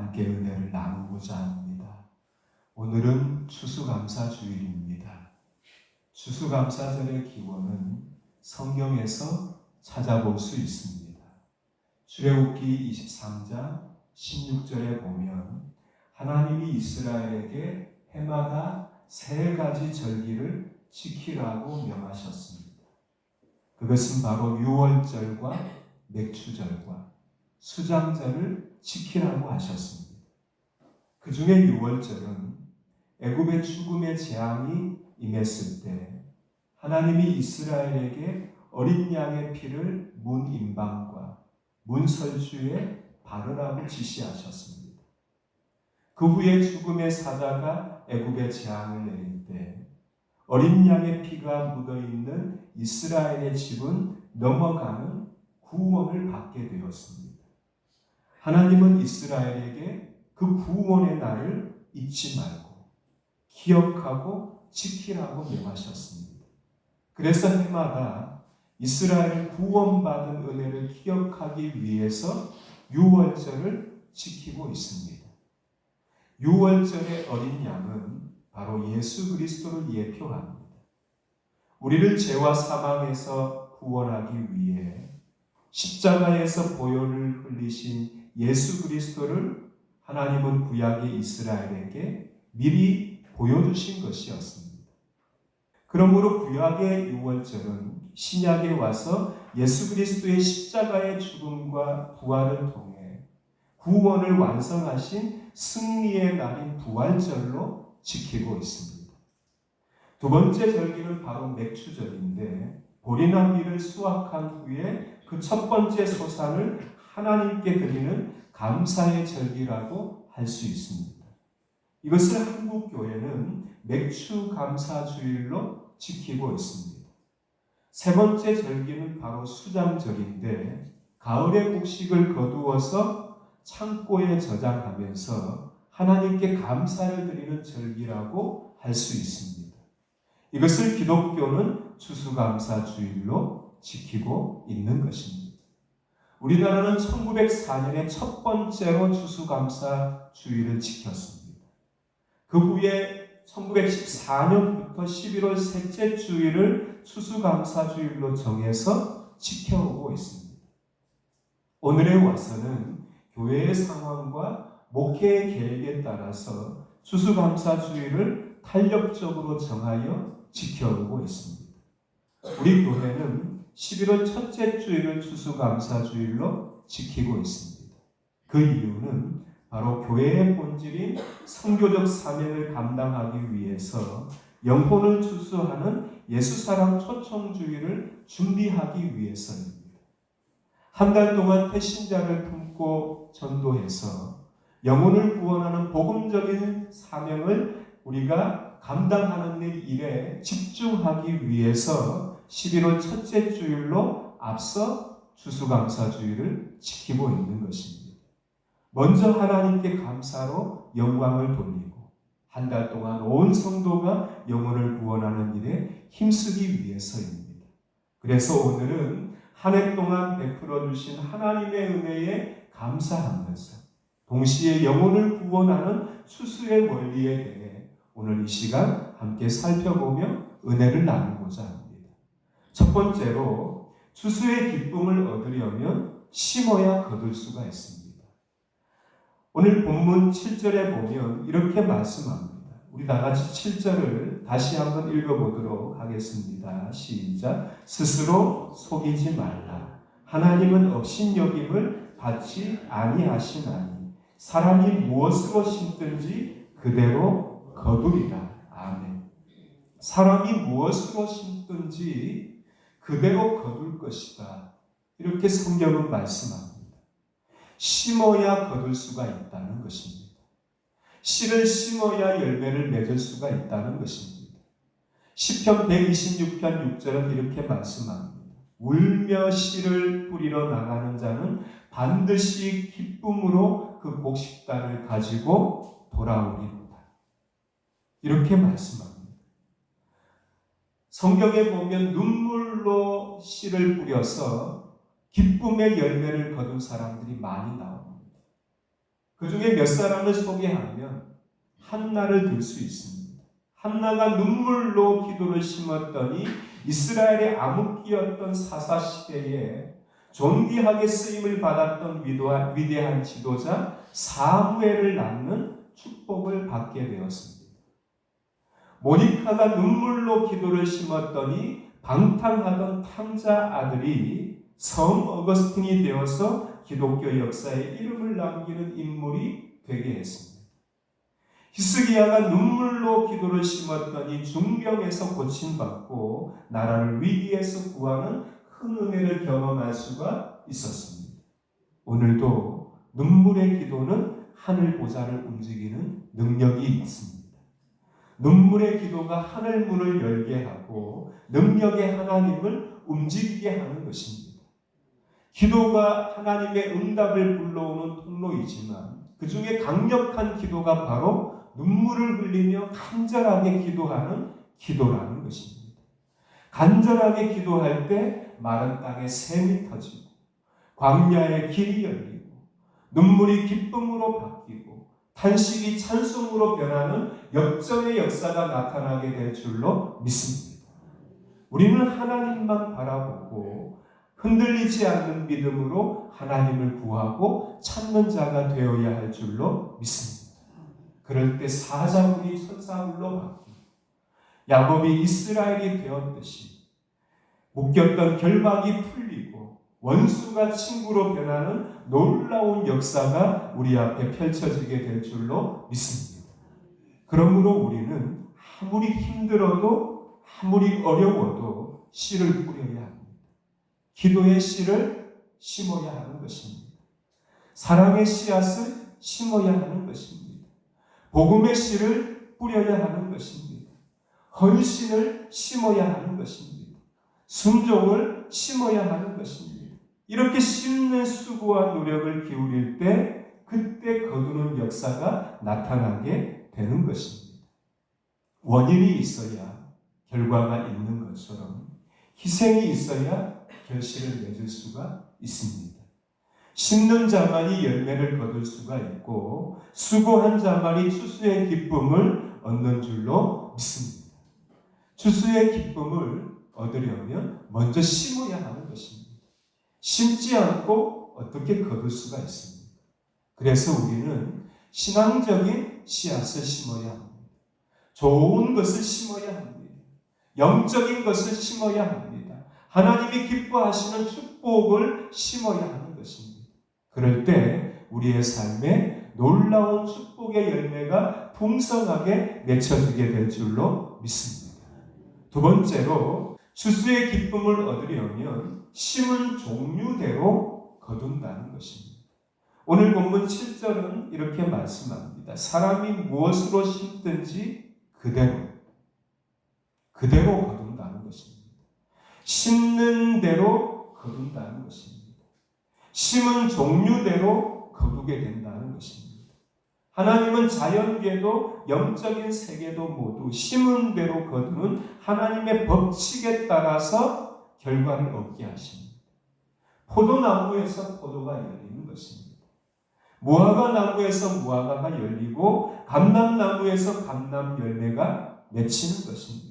함께 은혜를 나누고자 합니다. 오늘은 추수감사주일입니다. 추수감사절의 기원은 성경에서 찾아볼 수 있습니다. 출애굽기 23장 16절에 보면 하나님이 이스라엘에게 해마다 3가지 절기를 지키라고 명하셨습니다. 그것은 바로 유월절과 맥추절과 수장절을 지키라고 하셨습니다. 그 중에 유월절은 애굽의 죽음의 재앙이 임했을 때 하나님이 이스라엘에게 어린 양의 피를 문 임방과 문 설주에 바르라고 지시하셨습니다. 그 후에 죽음의 사자가 애굽의 재앙을 내릴 때 어린 양의 피가 묻어있는 이스라엘의 집은 넘어가는 구원을 받게 되었습니다. 하나님은 이스라엘에게 그 구원의 날을 잊지 말고 기억하고 지키라고 명하셨습니다. 그래서 해마다 이스라엘 구원받은 은혜를 기억하기 위해서 유월절을 지키고 있습니다. 유월절의 어린 양은 바로 예수 그리스도를 예표합니다. 우리를 죄와 사망에서 구원하기 위해 십자가에서 보혈을 흘리신 예수 그리스도를 하나님은 구약의 이스라엘에게 미리 보여주신 것이었습니다. 그러므로 구약의 유월절은 신약에 와서 예수 그리스도의 십자가의 죽음과 부활을 통해 구원을 완성하신 승리의 날인 부활절로 지키고 있습니다. 두 번째 절기는 바로 맥추절인데 보리나 밀을 수확한 후에 그 첫 번째 소산을 하나님께 드리는 감사의 절기라고 할 수 있습니다. 이것을 한국 교회는 맥추 감사주일로 지키고 있습니다. 세 번째 절기는 바로 수장절인데 가을의 곡식을 거두어서 창고에 저장하면서 하나님께 감사를 드리는 절기라고 할 수 있습니다. 이것을 기독교는 추수감사주일로 지키고 있는 것입니다. 우리나라는 1904년에 첫 번째로 추수감사주일을 지켰습니다. 그 후에 1914년부터 11월 셋째 주일을 추수감사주일로 정해서 지켜오고 있습니다. 오늘에 와서는 교회의 상황과 목회의 계획에 따라서 추수감사주일을 탄력적으로 정하여 지켜오고 있습니다. 우리 교회는 11월 첫째 주일을 추수감사주일로 지키고 있습니다. 그 이유는 바로 교회의 본질인 선교적 사명을 감당하기 위해서 영혼을 추수하는 예수사랑 초청주일을 준비하기 위해서입니다. 한 달 동안 태신자를 품고 전도해서 영혼을 구원하는 복음적인 사명을 우리가 감당하는 일에 집중하기 위해서 11월 첫째 주일로 앞서 추수감사주일을 지키고 있는 것입니다. 먼저 하나님께 감사로 영광을 돌리고 한 달 동안 온 성도가 영혼을 구원하는 일에 힘쓰기 위해서입니다. 그래서 오늘은 한 해 동안 베풀어 주신 하나님의 은혜에 감사하면서 동시에 영혼을 구원하는 추수의 원리에 대해 오늘 이 시간 함께 살펴보며 은혜를 나누고자 합니다. 첫 번째로 추수의 기쁨을 얻으려면 심어야 거둘 수가 있습니다. 오늘 본문 7절에 보면 이렇게 말씀합니다. 우리 다같이 7절을 다시 한번 읽어보도록 하겠습니다. 시작. 스스로 속이지 말라. 하나님은 업신여김을 받지 아니하시나니 사람이 무엇으로 심든지 그대로 거두리라. 아멘. 사람이 무엇으로 심든지 그대로 거둘 것이다. 이렇게 성경은 말씀합니다. 심어야 거둘 수가 있다는 것입니다. 씨를 심어야 열매를 맺을 수가 있다는 것입니다. 시편 126편 6절은 이렇게 말씀합니다. 울며 씨를 뿌리러 나가는 자는 반드시 기쁨으로 그 곡식단을 가지고 돌아오리로다. 이렇게 말씀합니다. 성경에 보면 눈물로 씨를 뿌려서 기쁨의 열매를 거둔 사람들이 많이 나옵니다. 그 중에 몇 사람을 소개하면 한나를 들 수 있습니다. 한나가 눈물로 기도를 심었더니 이스라엘의 암흑기였던 사사 시대에 존귀하게 쓰임을 받았던 위대한 지도자 사무엘을 낳는 축복을 받게 되었습니다. 모니카가 눈물로 기도를 심었더니 방탕하던 탕자 아들이 성 어거스틴이 되어서 기독교 역사에 이름을 남기는 인물이 되게 했습니다. 히스기야가 눈물로 기도를 심었더니 중병에서 고침받고 나라를 위기에서 구하는 큰 은혜를 경험할 수가 있었습니다. 오늘도 눈물의 기도는 하늘 보좌를 움직이는 능력이 있습니다. 눈물의 기도가 하늘 문을 열게 하고 능력의 하나님을 움직이게 하는 것입니다. 기도가 하나님의 응답을 불러오는 통로이지만 그 중에 강력한 기도가 바로 눈물을 흘리며 간절하게 기도하는 기도라는 것입니다. 간절하게 기도할 때 마른 땅에 샘이 터지고 광야의 길이 열리고 눈물이 기쁨으로 바뀌고 탄식이 찬송으로 변하는 역전의 역사가 나타나게 될 줄로 믿습니다. 우리는 하나님만 바라보고 흔들리지 않는 믿음으로 하나님을 구하고 찾는 자가 되어야 할 줄로 믿습니다. 그럴 때 사자굴이 천사굴로 바뀌고 야곱이 이스라엘이 되었듯이 묶였던 결박이 풀리고 원수가 친구로 변하는 놀라운 역사가 우리 앞에 펼쳐지게 될 줄로 믿습니다. 그러므로 우리는 아무리 힘들어도 아무리 어려워도 씨를 뿌려야 합니다. 기도의 씨를 심어야 하는 것입니다. 사랑의 씨앗을 심어야 하는 것입니다. 복음의 씨를 뿌려야 하는 것입니다. 헌신을 심어야 하는 것입니다. 순종을 심어야 하는 것입니다. 이렇게 심는 수고와 노력을 기울일 때 그때 거두는 역사가 나타나게 되는 것입니다. 원인이 있어야 결과가 있는 것처럼 희생이 있어야 결실을 맺을 수가 있습니다. 심는 자만이 열매를 거둘 수가 있고 수고한 자만이 추수의 기쁨을 얻는 줄로 믿습니다. 추수의 기쁨을 얻으려면 먼저 심어야 하는 것입니다. 심지 않고 어떻게 거둘 수가 있습니까? 그래서 우리는 신앙적인 씨앗을 심어야 합니다. 좋은 것을 심어야 합니다. 영적인 것을 심어야 합니다. 하나님이 기뻐하시는 축복을 심어야 하는 것입니다. 그럴 때 우리의 삶에 놀라운 축복의 열매가 풍성하게 맺혀지게 될 줄로 믿습니다. 두 번째로 추수의 기쁨을 얻으려면 심은 종류대로 거둔다는 것입니다. 오늘 본문 7절은 이렇게 말씀합니다. 사람이 무엇으로 심든지 그대로 거둔다는 것입니다. 심는 대로 거둔다는 것입니다. 심은 종류대로 거두게 된다는 것입니다. 하나님은 자연계도 영적인 세계도 모두 심은 대로 거두는 하나님의 법칙에 따라서 결과를 얻게 하십니다. 포도나무에서 포도가 열리는 것입니다. 무화과 나무에서 무화과가 열리고 감람나무에서 감람 열매가 맺히는 것입니다.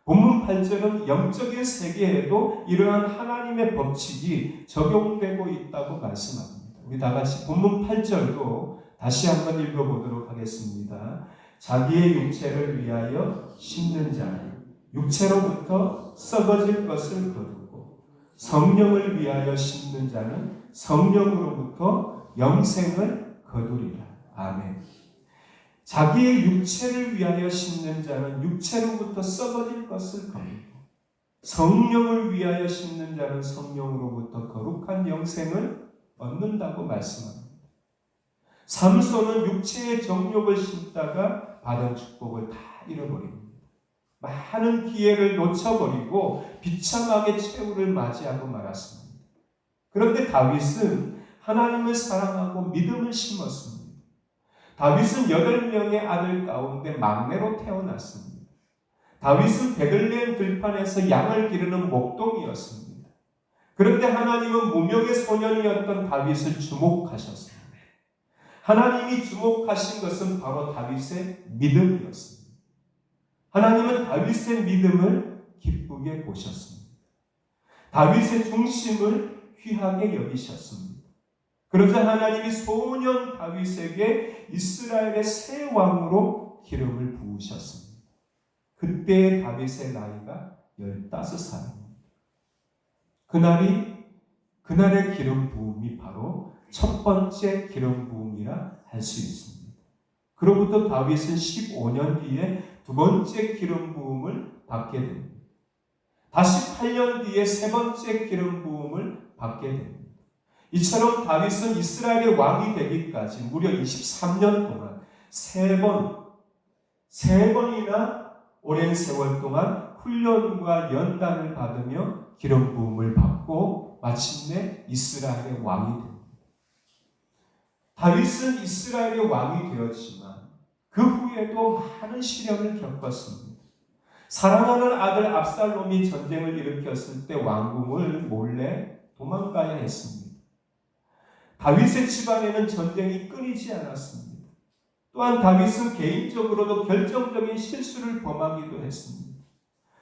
본문 8절은 영적인 세계에도 이러한 하나님의 법칙이 적용되고 있다고 말씀합니다. 우리 다 같이 본문 8절도 다시 한번 읽어보도록 하겠습니다. 자기의 육체를 위하여 심는 자는 육체로부터 썩어질 것을 거두고 성령을 위하여 심는 자는 성령으로부터 영생을 거두리라. 아멘. 자기의 육체를 위하여 심는 자는 육체로부터 썩어질 것을 거두고 성령을 위하여 심는 자는 성령으로부터 거룩한 영생을 얻는다고 말씀합니다. 삼손은 육체의 정욕을 심다가 받은 축복을 다 잃어버립니다. 많은 기회를 놓쳐버리고 비참하게 최후를 맞이하고 말았습니다. 그런데 다윗은 하나님을 사랑하고 믿음을 심었습니다. 다윗은 8명의 아들 가운데 막내로 태어났습니다. 다윗은 베들레헴 들판에서 양을 기르는 목동이었습니다. 그런데 하나님은 무명의 소년이었던 다윗을 주목하셨습니다. 하나님이 주목하신 것은 바로 다윗의 믿음이었습니다. 하나님은 다윗의 믿음을 기쁘게 보셨습니다. 다윗의 중심을 귀하게 여기셨습니다. 그러자 하나님이 소년 다윗에게 이스라엘의 새 왕으로 기름을 부으셨습니다. 그때 다윗의 나이가 15살입니다. 그날의 기름 부음이 바로 첫 번째 기름 부음이라 할 수 있습니다. 그로부터 다윗은 15년 뒤에 두 번째 기름 부음을 받게 됩니다. 다시 8년 뒤에 세 번째 기름 부음을 받게 됩니다. 이처럼 다윗은 이스라엘의 왕이 되기까지 무려 23년 동안 세 번이나 오랜 세월 동안 훈련과 연단을 받으며 기름 부음을 받고 마침내 이스라엘의 왕이 됩니다. 다윗은 이스라엘의 왕이 되었지만 그 후에도 많은 시련을 겪었습니다. 사랑하는 아들 압살롬이 전쟁을 일으켰을 때 왕궁을 몰래 도망가야 했습니다. 다윗의 집안에는 전쟁이 끊이지 않았습니다. 또한 다윗은 개인적으로도 결정적인 실수를 범하기도 했습니다.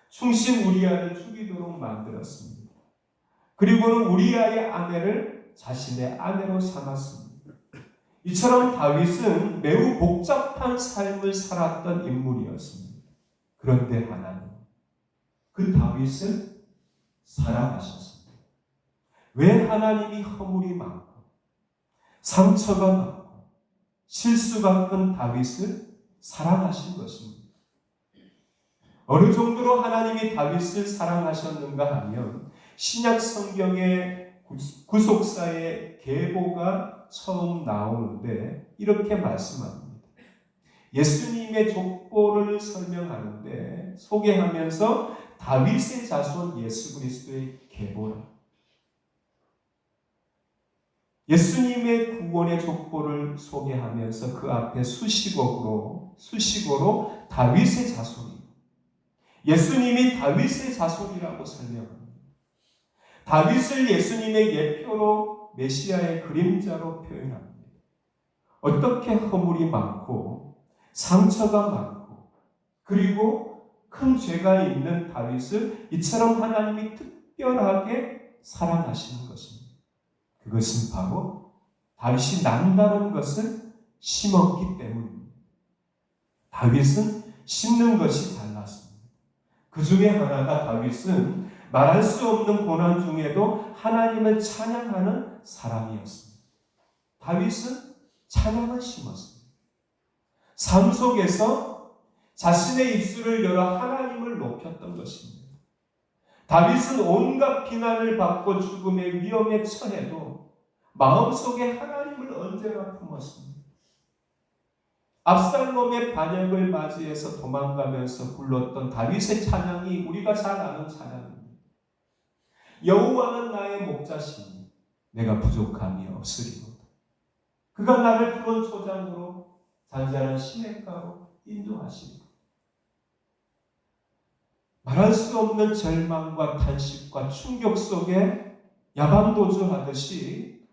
충신 우리아를 죽이도록 만들었습니다. 그리고는 우리아의 아내를 자신의 아내로 삼았습니다. 이처럼 다윗은 매우 복잡한 삶을 살았던 인물이었습니다. 그런데 하나님, 그 다윗을 사랑하셨습니다. 왜 하나님이 허물이 많고 상처가 많고 실수가 큰 다윗을 사랑하신 것입니다. 어느 정도로 하나님이 다윗을 사랑하셨는가 하면 신약 성경의 구속사의 계보가 처음 나오는데 이렇게 말씀합니다. 예수님의 족보를 설명하는데 소개하면서 다윗의 자손 예수 그리스도의 계보라. 예수님의 구원의 족보를 소개하면서 그 앞에 수식어로 다윗의 자손이 예수님이 다윗의 자손이라고 설명합니다. 다윗을 예수님의 예표로 메시아의 그림자로 표현합니다. 어떻게 허물이 많고 상처가 많고 그리고 큰 죄가 있는 다윗을 이처럼 하나님이 특별하게 사랑하시는 것입니다. 그것은 바로 다윗이 남다른 것을 심었기 때문입니다. 다윗은 심는 것이 달랐습니다. 그 중에 하나가 다윗은 말할 수 없는 고난 중에도 하나님을 찬양하는 사람이었습니다. 다윗은 찬양을 심었습니다. 삶 속에서 자신의 입술을 열어 하나님을 높였던 것입니다. 다윗은 온갖 비난을 받고 죽음의 위험에 처해도 마음속에 하나님을 언제나 품었습니다. 압살롬의 반역을 맞이해서 도망가면서 불렀던 다윗의 찬양이 우리가 잘 아는 찬양입니다. 여호와는 나의 목자시니 내가 부족함이 없으리로다. 그가 나를 푸른 초장으로 잔잔한 시냇가로 인도하시리로다. 말할 수 없는 절망과 탄식과 충격 속에 야방도주하듯이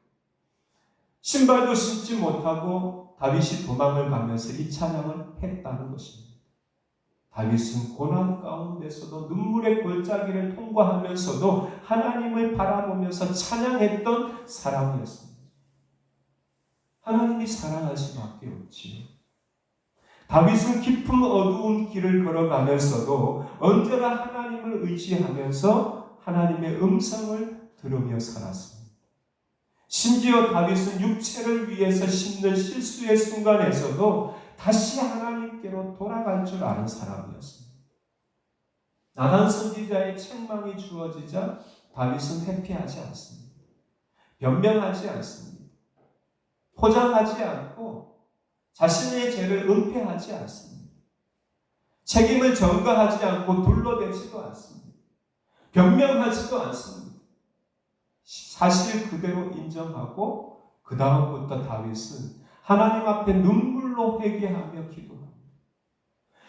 신발도 신지 못하고 다윗이 도망을 가면서 이 찬양을 했다는 것입니다. 다윗은 고난 가운데서도 눈물의 골짜기를 통과하면서도 하나님을 바라보면서 찬양했던 사람이었습니다. 하나님이 사랑할 수밖에 없지요. 다윗은 깊은 어두운 길을 걸어가면서도 언제나 하나님을 의지하면서 하나님의 음성을 들으며 살았습니다. 심지어 다윗은 육체를 위해서 심는 실수의 순간에서도 다시 하나님께로 돌아갈 줄 아는 사람이었습니다. 나단 선지자의 책망이 주어지자 다윗은 회피하지 않습니다. 변명하지 않습니다. 포장하지 않고 자신의 죄를 은폐하지 않습니다. 책임을 전가하지 않고 둘러대지도 않습니다. 변명하지도 않습니다. 사실 그대로 인정하고 그 다음부터 다윗은 하나님 앞에 눈물로 회개하며 기도합니다.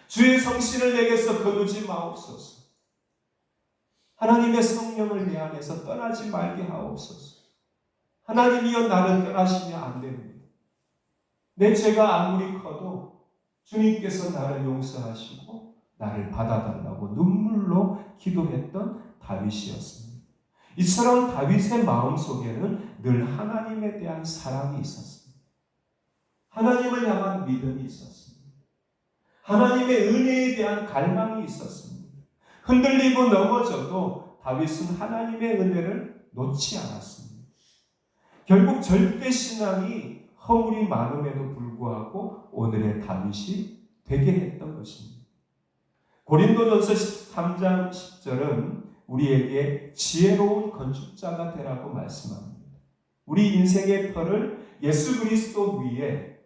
주의 성신을 내게서 거두지 마옵소서. 하나님의 성령을 내 안에서 떠나지 말게 하옵소서. 하나님이여 나를 떠나시면 안 됩니다. 내 죄가 아무리 커도 주님께서 나를 용서하시고 나를 받아달라고 눈물로 기도했던 다윗이었습니다. 이처럼 다윗의 마음속에는 늘 하나님에 대한 사랑이 있었습니다. 하나님을 향한 믿음이 있었습니다. 하나님의 은혜에 대한 갈망이 있었습니다. 흔들리고 넘어져도 다윗은 하나님의 은혜를 놓지 않았습니다. 결국 절대신앙이 허물이 많음에도 불구하고 오늘의 다윗이 되게 했던 것입니다. 고린도전서 13장 10절은 우리에게 지혜로운 건축자가 되라고 말씀합니다. 우리 인생의 터를 예수 그리스도 위에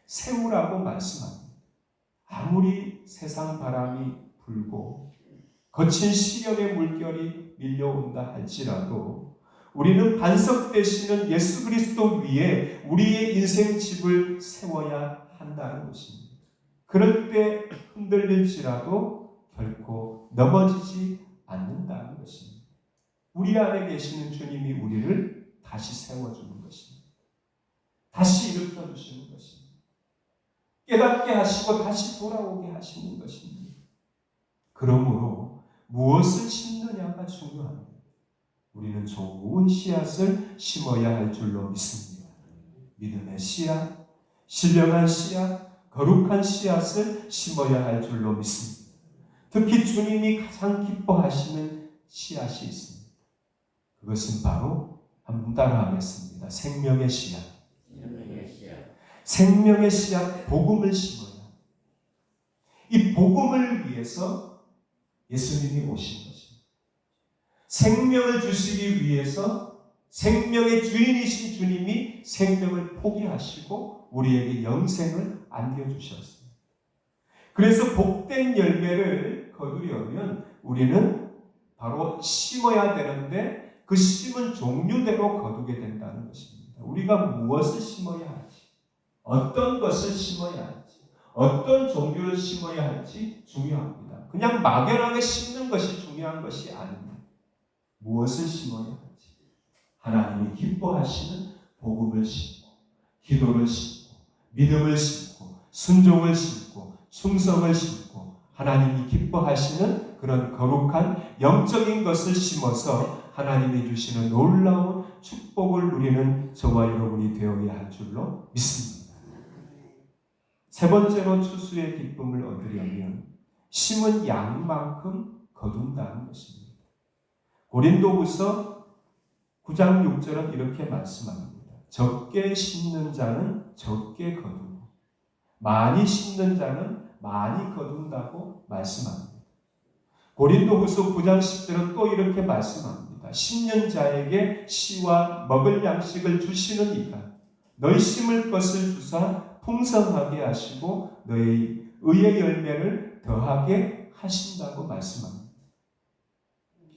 세우라고 말씀합니다. 아무리 세상 바람이 불고 거친 시련의 물결이 밀려온다 할지라도 우리는 반석 되시는 예수 그리스도 위에 우리의 인생 집을 세워야 한다는 것입니다. 그럴 때 흔들릴지라도 결코 넘어지지 않는다는 것입니다. 우리 안에 계시는 주님이 우리를 다시 세워주는 것입니다. 다시 일으켜주시는 것입니다. 깨닫게 하시고 다시 돌아오게 하시는 것입니다. 그러므로 무엇을 심느냐가 중요합니다. 우리는 좋은 씨앗을 심어야 할 줄로 믿습니다. 믿음의 씨앗, 신령한 씨앗, 거룩한 씨앗을 심어야 할 줄로 믿습니다. 특히 주님이 가장 기뻐하시는 씨앗이 있습니다. 그것은 바로 한번 따라하겠습니다. 생명의 씨앗. 생명의 씨앗, 복음을 심어야. 이 복음을 위해서 예수님이 오신 것입니다. 생명을 주시기 위해서 생명의 주인이신 주님이 생명을 포기하시고 우리에게 영생을 안겨주셨습니다. 그래서 복된 열매를 거두려면 우리는 바로 심어야 되는데 그 심은 종류대로 거두게 된다는 것입니다. 우리가 무엇을 심어야 할지, 어떤 것을 심어야 할지, 어떤 종류를 심어야 할지 중요합니다. 그냥 막연하게 심는 것이 중요한 것이 아닙니다. 무엇을 심어야 할지, 하나님이 기뻐하시는 복음을 심고, 기도를 심고, 믿음을 심고, 순종을 심고, 충성을 심고, 하나님이 기뻐하시는 그런 거룩한 영적인 것을 심어서 하나님이 주시는 놀라운 축복을 누리는 저와 여러분이 되어야 할 줄로 믿습니다. 세 번째로 추수의 기쁨을 얻으려면 심은 양만큼 거둔다는 것입니다. 고린도후서 9장 6절은 이렇게 말씀합니다. 적게 심는 자는 적게 거두고 많이 심는 자는 많이 거둔다고 말씀합니다. 고린도후서 9장 10절은 또 이렇게 말씀합니다. 심는 자에게 씨와 먹을 양식을 주시는 이가 너희 심을 것을 주사 풍성하게 하시고 너희 의의 열매를 더하게 하신다고 말씀합니다.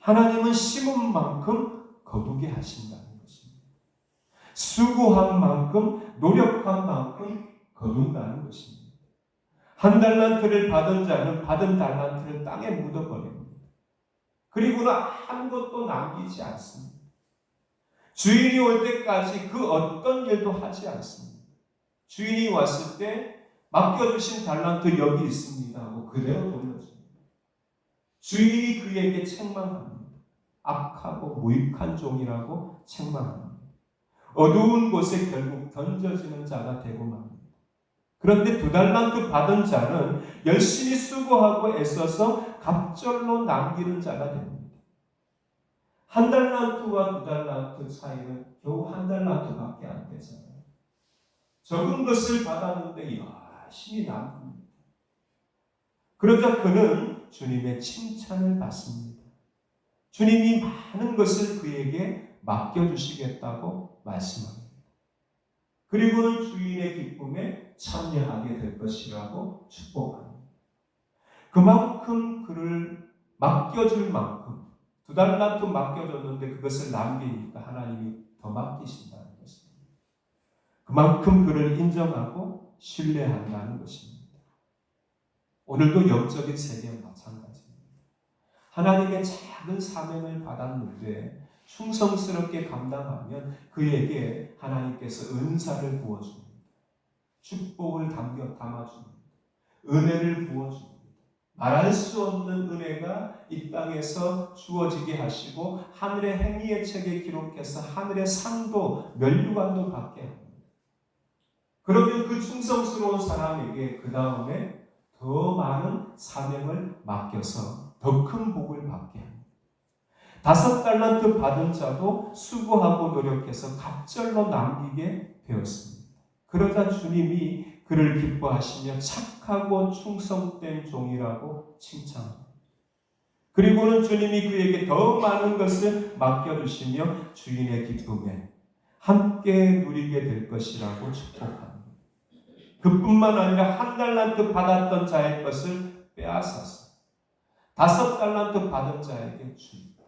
하나님은 심은 만큼 거두게 하신다는 것입니다. 수고한 만큼, 노력한 만큼 거둔다는 것입니다. 한 달란트를 받은 자는 받은 달란트를 땅에 묻어버립니다. 그리고는 아무것도 남기지 않습니다. 주인이 올 때까지 그 어떤 일도 하지 않습니다. 주인이 왔을 때 맡겨주신 달란트 여기 있습니다 하고 그대로 돌려줍니다. 주인이 그에게 책망합니다. 악하고 무익한 종이라고 책망합니다. 어두운 곳에 결국 던져지는 자가 되고 맙니다. 그런데 2달란트 받은 자는 열심히 수고하고 애써서 갑절로 남기는 자가 됩니다. 1달란트와 2달란트 차이는 겨우 1달란트밖에 안 되잖아요. 적은 것을 받았는데 열심히 남깁니다. 그러자 그는 주님의 칭찬을 받습니다. 주님이 많은 것을 그에게 맡겨주시겠다고 말씀합니다. 그리고는 주인의 기쁨에 참여하게 될 것이라고 축복합니다. 그만큼 그를 맡겨줄 만큼 2달란트 맡겨줬는데 그것을 남기니까 하나님이 더 맡기신다는 것입니다. 그만큼 그를 인정하고 신뢰한다는 것입니다. 오늘도 영적인 세계는 마찬가지입니다. 하나님의 작은 사명을 받았는데 충성스럽게 감당하면 그에게 하나님께서 은사를 부어줍니다. 축복을 담아줍니다. 은혜를 부어줍니다. 말할 수 없는 은혜가 이 땅에서 주어지게 하시고 하늘의 행위의 책에 기록해서 하늘의 상도 면류관도 받게 합니다. 그러면 그 충성스러운 사람에게 그 다음에 더 많은 사명을 맡겨서 더 큰 복을 받게 합니다. 5달란트 받은 자도 수고하고 노력해서 갑절로 남기게 되었습니다. 그러자 주님이 그를 기뻐하시며 착하고 충성된 종이라고 칭찬합니다. 그리고는 주님이 그에게 더 많은 것을 맡겨주시며 주인의 기쁨에 함께 누리게 될 것이라고 축복합니다. 그뿐만 아니라 1달란트 받았던 자의 것을 빼앗아서 5달란트 받은 자에게 줍니다.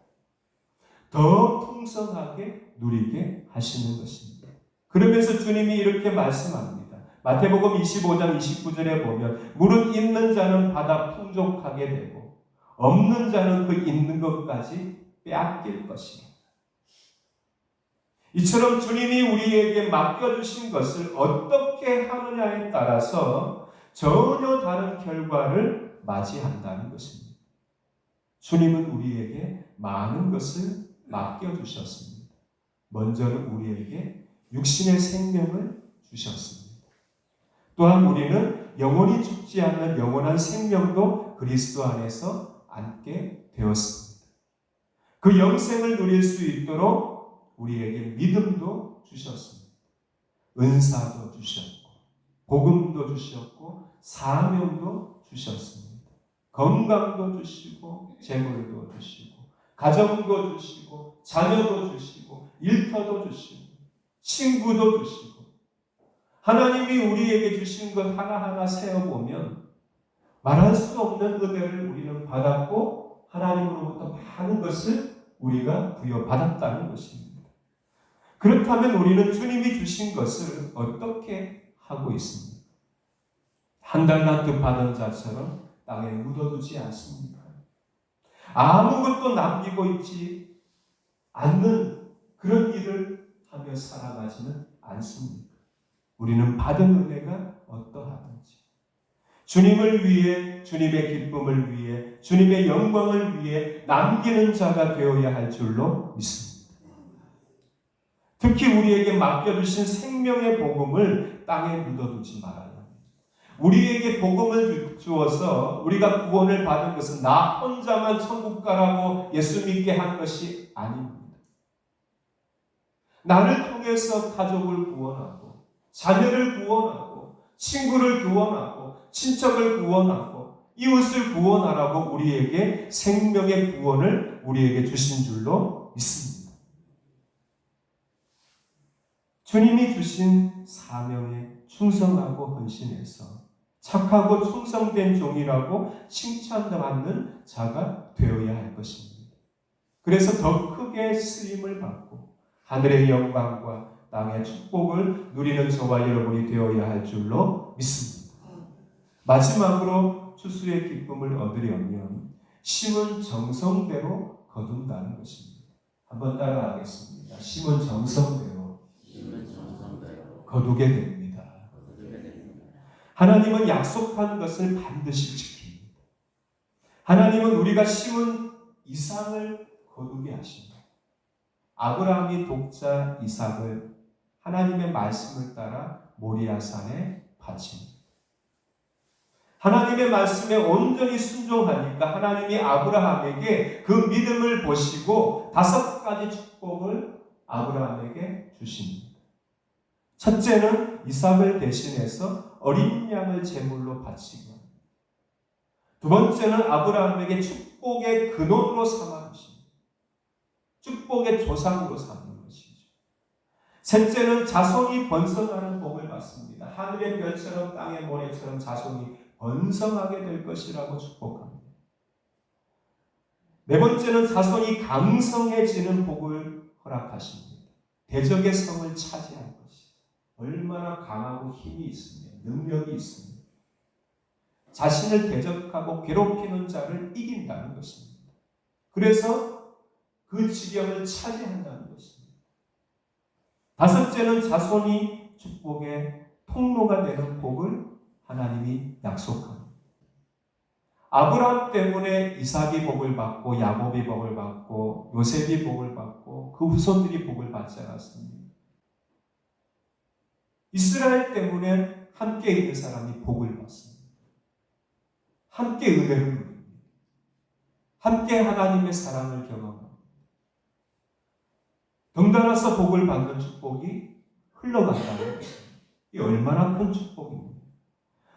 더 풍성하게 누리게 하시는 것입니다. 그러면서 주님이 이렇게 말씀합니다. 마태복음 25장 29절에 보면 무릇 있는 자는 받아 풍족하게 되고 없는 자는 그 있는 것까지 빼앗길 것이다. 이처럼 주님이 우리에게 맡겨주신 것을 어떻게 하느냐에 따라서 전혀 다른 결과를 맞이한다는 것입니다. 주님은 우리에게 많은 것을 맡겨주셨습니다. 먼저는 우리에게 육신의 생명을 주셨습니다. 또한 우리는 영원히 죽지 않는 영원한 생명도 그리스도 안에서 앉게 되었습니다. 그 영생을 누릴 수 있도록 우리에게 믿음도 주셨습니다. 은사도 주셨고 복음도 주셨고 사명도 주셨습니다. 건강도 주시고 재물도 주시고 가정도 주시고 자녀도 주시고 일터도 주시고 친구도 주시고 하나님이 우리에게 주신 것 하나하나 세어보면 말할 수 없는 은혜를 우리는 받았고 하나님으로부터 많은 것을 우리가 부여받았다는 것입니다. 그렇다면 우리는 주님이 주신 것을 어떻게 하고 있습니까? 1달란트 받은 자처럼 땅에 묻어두지 않습니까? 아무것도 남기고 있지 않는 그런 일을 하며 살아가지는 않습니까? 우리는 받은 은혜가 어떠하든지 주님을 위해, 주님의 기쁨을 위해, 주님의 영광을 위해 남기는 자가 되어야 할 줄로 믿습니다. 특히 우리에게 맡겨주신 생명의 복음을 땅에 묻어두지 말아야 합니다. 우리에게 복음을 주어서 우리가 구원을 받은 것은 나 혼자만 천국 가라고 예수 믿게 한 것이 아닙니다. 나를 통해서 가족을 구원하고 자녀를 구원하고 친구를 구원하고 친척을 구원하고 이웃을 구원하라고 우리에게 생명의 구원을 우리에게 주신 줄로 믿습니다. 주님이 주신 사명에 충성하고 헌신해서 착하고 충성된 종이라고 칭찬받는 자가 되어야 할 것입니다. 그래서 더 크게 쓰임을 받고 하늘의 영광과 땅의 축복을 누리는 저와 여러분이 되어야 할 줄로 믿습니다. 마지막으로 추수의 기쁨을 얻으려면 심은 정성대로 거둔다는 것입니다. 한번 따라하겠습니다. 심은 정성대로 거두게 됩니다. 하나님은 약속한 것을 반드시 지킵니다. 하나님은 우리가 심은 이상을 거두게 하십니다. 아브라함이 독자 이삭을 하나님의 말씀을 따라 모리아산에 바칩니다. 하나님의 말씀에 온전히 순종하니까 하나님이 아브라함에게 그 믿음을 보시고 5가지 축복을 아브라함에게 주십니다. 첫째는 이삭을 대신해서 어린 양을 제물로 바치고, 두 번째는 아브라함에게 축복의 근원으로 삼아 주십니다. 축복의 조상으로 삼는 것이죠. 셋째는 자손이 번성하는 복을 받습니다. 하늘의 별처럼 땅의 모래처럼 자손이 번성하게 될 것이라고 축복합니다. 네 번째는 자손이 강성해지는 복을 허락하십니다. 대적의 성을 차지할 것입니다. 얼마나 강하고 힘이 있으며 능력이 있으며 자신을 대적하고 괴롭히는 자를 이긴다는 것입니다. 그래서 그 지경을 차지한다는 것입니다. 5째는 자손이 축복의 통로가 되는 복을 하나님이 약속합니다. 아브라함 때문에 이삭이 복을 받고 야곱이 복을 받고 요셉이 복을 받고 그 후손들이 복을 받지 않았습니다. 이스라엘 때문에 함께 있는 사람이 복을 받습니다. 함께 은혜를 누립니다. 함께 하나님의 사랑을 경험합니다. 덩달아서 복을 받는 축복이 흘러간다는 것입니다. 이 얼마나 큰 축복입니다.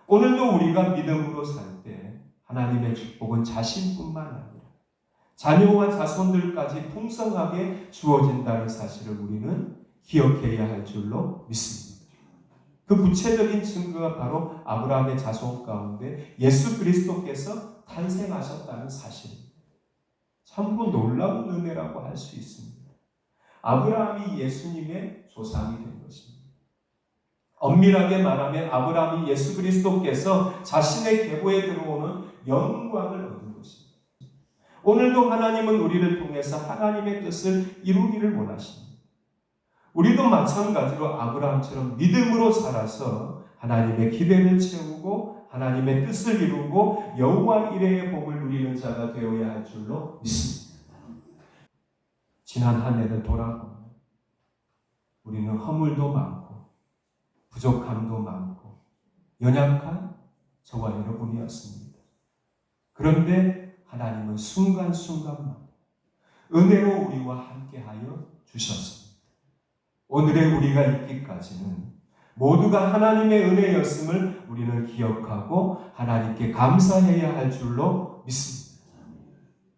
오늘도 우리가 믿음으로 살 때 하나님의 축복은 자신뿐만 아니라 자녀와 자손들까지 풍성하게 주어진다는 사실을 우리는 기억해야 할 줄로 믿습니다. 그 구체적인 증거가 바로 아브라함의 자손 가운데 예수 그리스도께서 탄생하셨다는 사실입니다. 참으로 놀라운 은혜라고 할 수 있습니다. 아브라함이 예수님의 조상이 된 것입니다. 엄밀하게 말하면 아브라함이 예수 그리스도께서 자신의 계보에 들어오는 영광을 얻은 것입니다. 오늘도 하나님은 우리를 통해서 하나님의 뜻을 이루기를 원하십니다. 우리도 마찬가지로 아브라함처럼 믿음으로 살아서 하나님의 기대를 채우고 하나님의 뜻을 이루고 여호와 이레의 복을 누리는 자가 되어야 할 줄로 믿습니다. 지난 한 해를 돌아보면 우리는 허물도 많고 부족함도 많고 연약한 저와 여러분이었습니다. 그런데 하나님은 순간순간마다 은혜로 우리와 함께하여 주셨습니다. 오늘의 우리가 있기까지는 모두가 하나님의 은혜였음을 우리는 기억하고 하나님께 감사해야 할 줄로 믿습니다.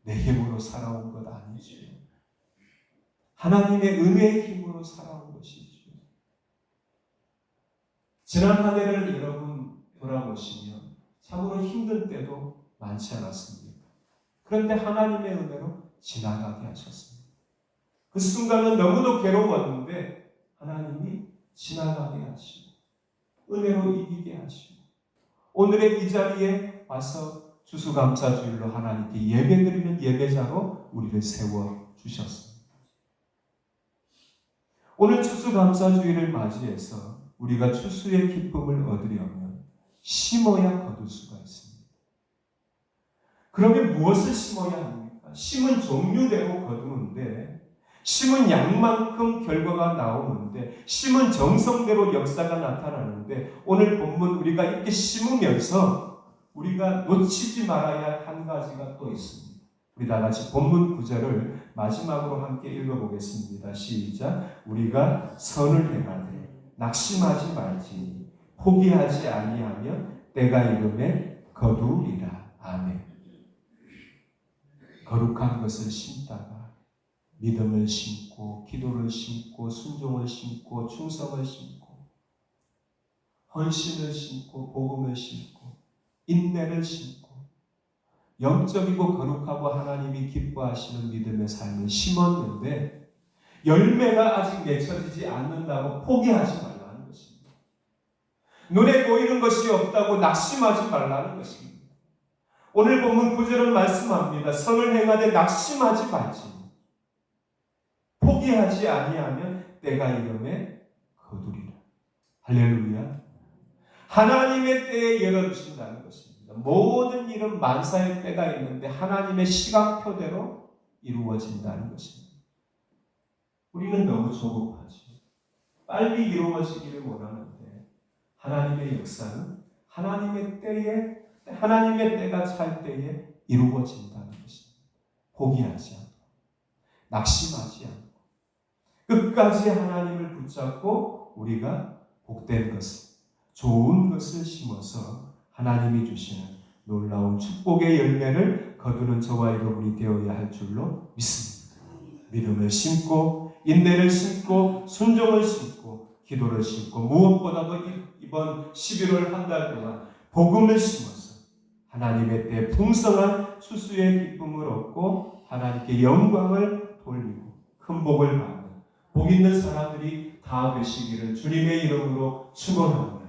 내 힘으로 살아온 것 아니죠. 하나님의 은혜의 힘으로 살아온 것이죠. 지난 한 해를 여러분 돌아보시면 참으로 힘든 때도 많지 않았습니까? 그런데 하나님의 은혜로 지나가게 하셨습니다. 그 순간은 너무도 괴로웠는데 하나님이 지나가게 하시고 은혜로 이기게 하시고 오늘의 이 자리에 와서 추수감사주일로 하나님께 예배드리는 예배자로 우리를 세워주셨습니다. 오늘 추수감사주일을 맞이해서 우리가 추수의 기쁨을 얻으려면 심어야 거둘 수가 있습니다. 그러면 무엇을 심어야 합니까? 심은 종류대로 거두는데 심은 양만큼 결과가 나오는데 심은 정성대로 역사가 나타나는데 오늘 본문 우리가 이렇게 심으면서 우리가 놓치지 말아야 할 한 가지가 또 있습니다. 우리 다 같이 본문 구절을 마지막으로 함께 읽어보겠습니다. 시작. 우리가 선을 행하되 낙심하지 말지 포기하지 아니하면 때가 이름에 거두리라. 아멘. 거룩한 것을 심다가 믿음을 심고 기도를 심고 순종을 심고 충성을 심고 헌신을 심고 복음을 심고 인내를 심고 영적이고 거룩하고 하나님이 기뻐하시는 믿음의 삶을 심었는데 열매가 아직 맺혀지지 않는다고 포기하지 말라는 것입니다. 눈에 보이는 것이 없다고 낙심하지 말라는 것입니다. 오늘 본문 9절은 말씀합니다. 선을 행하되 낙심하지 말지 포기하지 아니하면 때가 이름에 거두리라. 할렐루야. 하나님의 때에 열어주신다는 것입니다. 모든 일은 만사의 때가 있는데 하나님의 시간표대로 이루어진다는 것입니다. 우리는 너무 조급하죠. 빨리 이루어지기를 원하는데 하나님의 역사는 하나님의 때가 찰 때에 이루어진다는 것입니다. 포기하지 않고 낙심하지 않고 끝까지 하나님을 붙잡고 우리가 복된 것을 좋은 것을 심어서 하나님이 주시는 놀라운 축복의 열매를 거두는 저와 여러분이 되어야 할 줄로 믿습니다. 믿음을 심고 인내를 심고 순종을 심고 기도를 심고 무엇보다도 이번 11월 한 달 동안 복음을 심어서 하나님의 때 풍성한 추수의 기쁨을 얻고 하나님께 영광을 돌리고 큰 복을 받는 복 있는 사람들이 다 되시기를 주님의 이름으로 축원합니다.